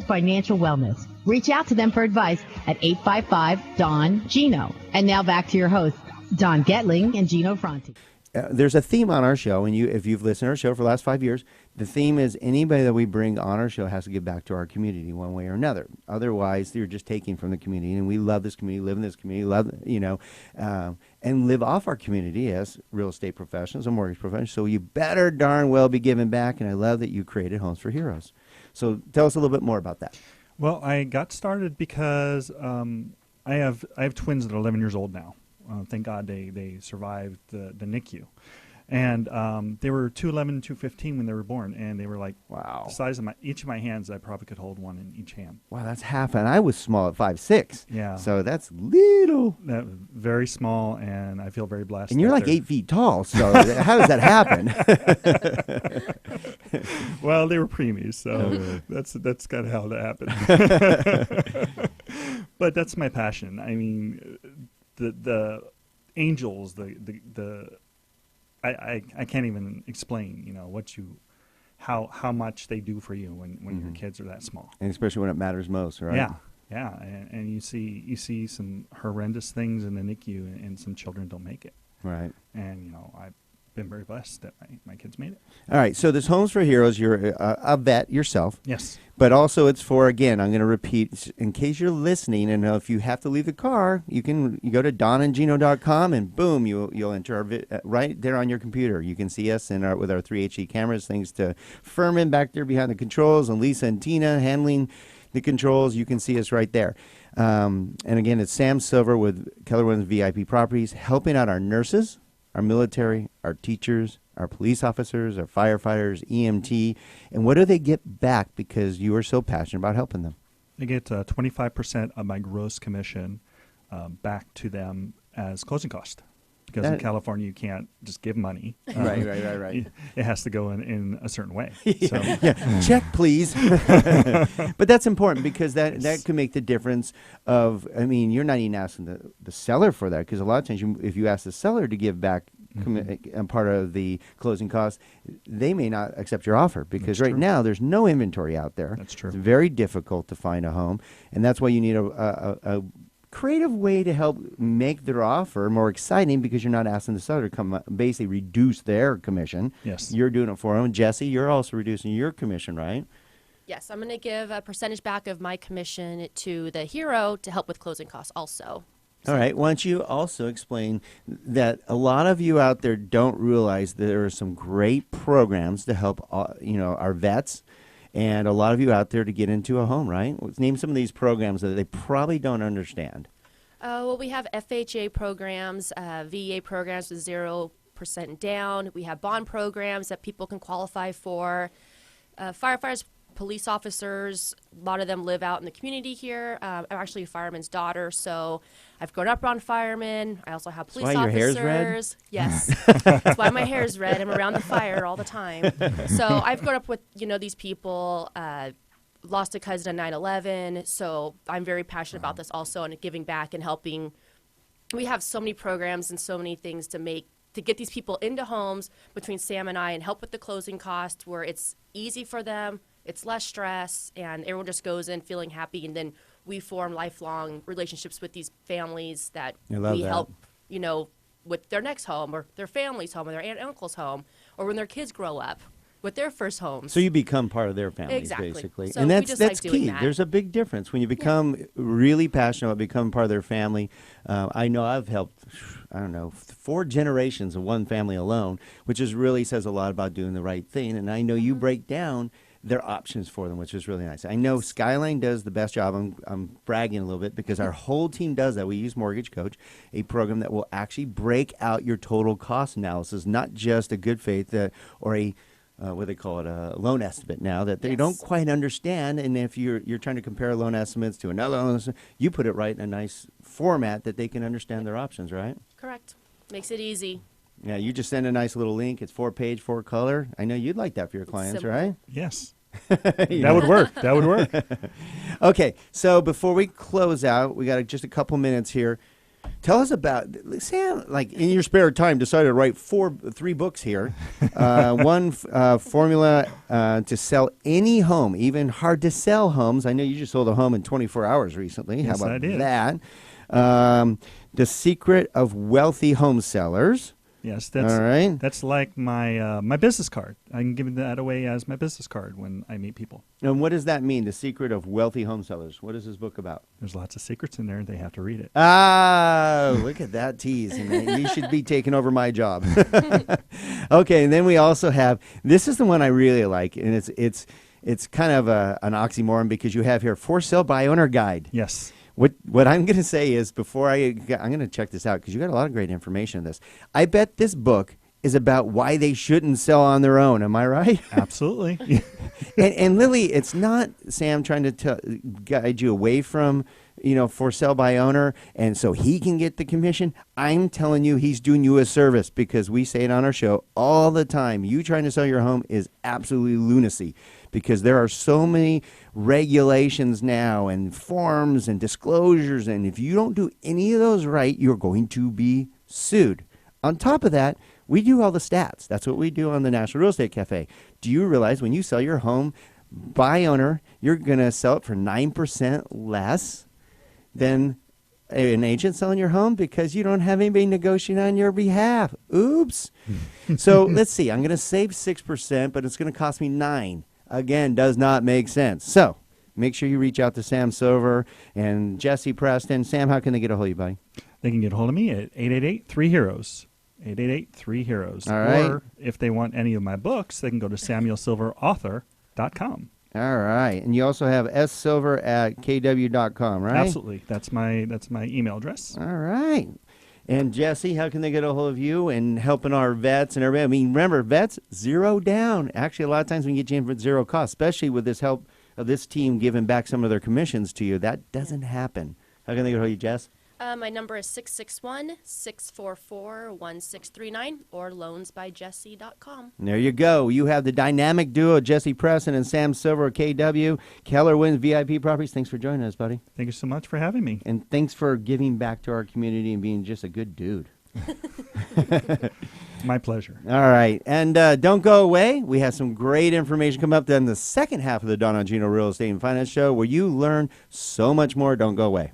Financial wellness. Reach out to them for advice at 855-DON-GINO. And now back to your hosts, Don Getling and Gino Franti. There's a theme on our show, and if you've listened to our show for the last 5 years, the theme is anybody that we bring on our show has to give back to our community one way or another. Otherwise, you're just taking from the community, and we love this community, live in this community, and live off our community as real estate professionals and mortgage professionals. So you better darn well be giving back, and I love that you created Homes for Heroes. So tell us a little bit more about that. Well, I got started because I have twins that are 11 years old now. Thank God they survived the NICU. And they were 2'11", 215 when they were born, and they were like the size of each of my hands. I probably could hold one in each hand. Wow, that's half, and I was small at 5'6". Yeah, so that's little. Very small, and I feel very blessed. And you're like 8 feet tall, so how does that happen? Well, they were preemies, so that's kind of how that happened. But that's my passion. I mean, the angels, I can't even explain, how much they do for you when your kids are that small. And especially when it matters most, right? Yeah. And you see some horrendous things in the NICU, and some children don't make it. Right. And, I've been very blessed that my kids made it. All right. So this Homes for Heroes, you're a vet yourself. Yes. But also it's for, again, I'm going to repeat, in case you're listening, and if you have to leave the car, you go to donandgino.com, and boom, you'll enter our right there on your computer. You can see us with our 3 HD cameras, thanks to Furman back there behind the controls, and Lisa and Tina handling the controls. You can see us right there. And again, it's Sam Silver with Keller Williams VIP Properties, helping out our nurses, our military, our teachers, our police officers, our firefighters, EMT. And what do they get back because you are so passionate about helping them? They get 25% of my gross commission back to them as closing cost. Because in California, you can't just give money. Right. It has to go in a certain way. So. Yeah. Check, please. But that's important because that could make the difference of, you're not even asking the seller for that, because a lot of times if you ask the seller to give back part of the closing costs, they may not accept your offer because now there's no inventory out there. That's true. It's very difficult to find a home, and that's why you need a creative way to help make their offer more exciting, because you're not asking the seller to come basically reduce their commission. Yes. You're doing it for them. Jessi, you're also reducing your commission, right? Yes, I'm going to give a percentage back of my commission to the hero to help with closing costs also. All right. Why don't you also explain that a lot of you out there don't realize there are some great programs to help our vets, and a lot of you out there to get into a home, right? Let's name some of these programs that they probably don't understand. Well, we have FHA programs, VA programs with 0% down. We have bond programs that people can qualify for. Firefighters, police officers, a lot of them live out in the community here. I'm actually a fireman's daughter, so I've grown up around firemen. I also have police officers. Your hair's red? Yes. That's why my hair is red. I'm around the fire all the time. So I've grown up with, these people, lost a cousin on 9/11, so I'm very passionate about this also, and giving back and helping. We have so many programs and so many things to get these people into homes between Sam and I, and help with the closing costs where it's easy for them. It's less stress, and everyone just goes in feeling happy, and then we form lifelong relationships with these families that we help, with their next home or their family's home or their aunt and uncle's home, or when their kids grow up with their first homes. So you become part of their families, exactly. Basically. So and that's key. That. There's a big difference. When you become really passionate about becoming part of their family, I know I've helped, 4 generations of one family alone, which really says a lot about doing the right thing. And I know you break down their options for them, which is really nice. I know Skyline does the best job. I'm bragging a little bit because our whole team does that. We use Mortgage Coach, a program that will actually break out your total cost analysis, not just a good faith or a what they call it, a loan estimate now that they don't quite understand. And if you're trying to compare loan estimates to another loan estimate, you put it right in a nice format that they can understand their options, right? Correct. Makes it easy. Yeah, you just send a nice little link. It's 4-page, 4-color. I know you'd like that for your clients, right? Yes. That would work. That would work. Okay, so before we close out, we got just a couple minutes here. Tell us about Sam. Like in your spare time, decided to write 3 books here. One formula to sell any home, even hard to sell homes. I know you just sold a home in 24 hours recently. Yes, How about I did. that? The secret of wealthy home sellers. Yes, All right. that's like my my business card. I can give that away as my business card when I meet people. And what does that mean? The secret of wealthy home sellers. What is this book about? There's lots of secrets in there. They have to read it. Ah, look at that tease. And you should be taking over my job. Okay, and then we also have, this is the one I really like, and it's kind of an oxymoron because you have here, for sale by owner guide. Yes. What I'm going to say is I'm going to check this out because you got a lot of great information in this. I bet this book is about why they shouldn't sell on their own. Am I right? Absolutely. And Lily, it's not Sam trying to guide you away from, for sale by owner, and so he can get the commission. I'm telling you, he's doing you a service because we say it on our show all the time. You trying to sell your home is absolutely lunacy because there are so many regulations now and forms and disclosures, and if you don't do any of those right, you're going to be sued. On top of that, we do all the stats. That's what we do on the National Real Estate Cafe. Do you realize when you sell your home by owner, you're going to sell it for 9% less than an agent selling your home because you don't have anybody negotiating on your behalf? Oops. So let's see. I'm going to save 6%, but it's going to cost me 9%. Again, does not make sense. So make sure you reach out to Sam Silver and Jessi Presten. Sam, how can they get a hold of you, buddy? They can get a hold of me at 888-3HEROES. 888-3HEROES. All right. Or if they want any of my books, they can go to samuelsilverauthor.com. All right. And you also have ssilver@kw.com, right? Absolutely. That's my email address. All right. And Jessi, how can they get a hold of you and helping our vets and everybody? I mean, remember, vets, zero down. Actually, a lot of times we can get you in for zero cost, especially with this help of this team giving back some of their commissions to you. That doesn't happen. How can they get a hold of you, Jess? My number is 661-644-1639 or loansbyjessi.com. And there you go. You have the dynamic duo, Jessi Presten and Sam Silver of KW, Keller Williams VIP Properties. Thanks for joining us, buddy. Thank you so much for having me. And thanks for giving back to our community and being just a good dude. My pleasure. All right. And don't go away. We have some great information coming up in the second half of the Don and Gino Real Estate and Finance Show where you learn so much more. Don't go away.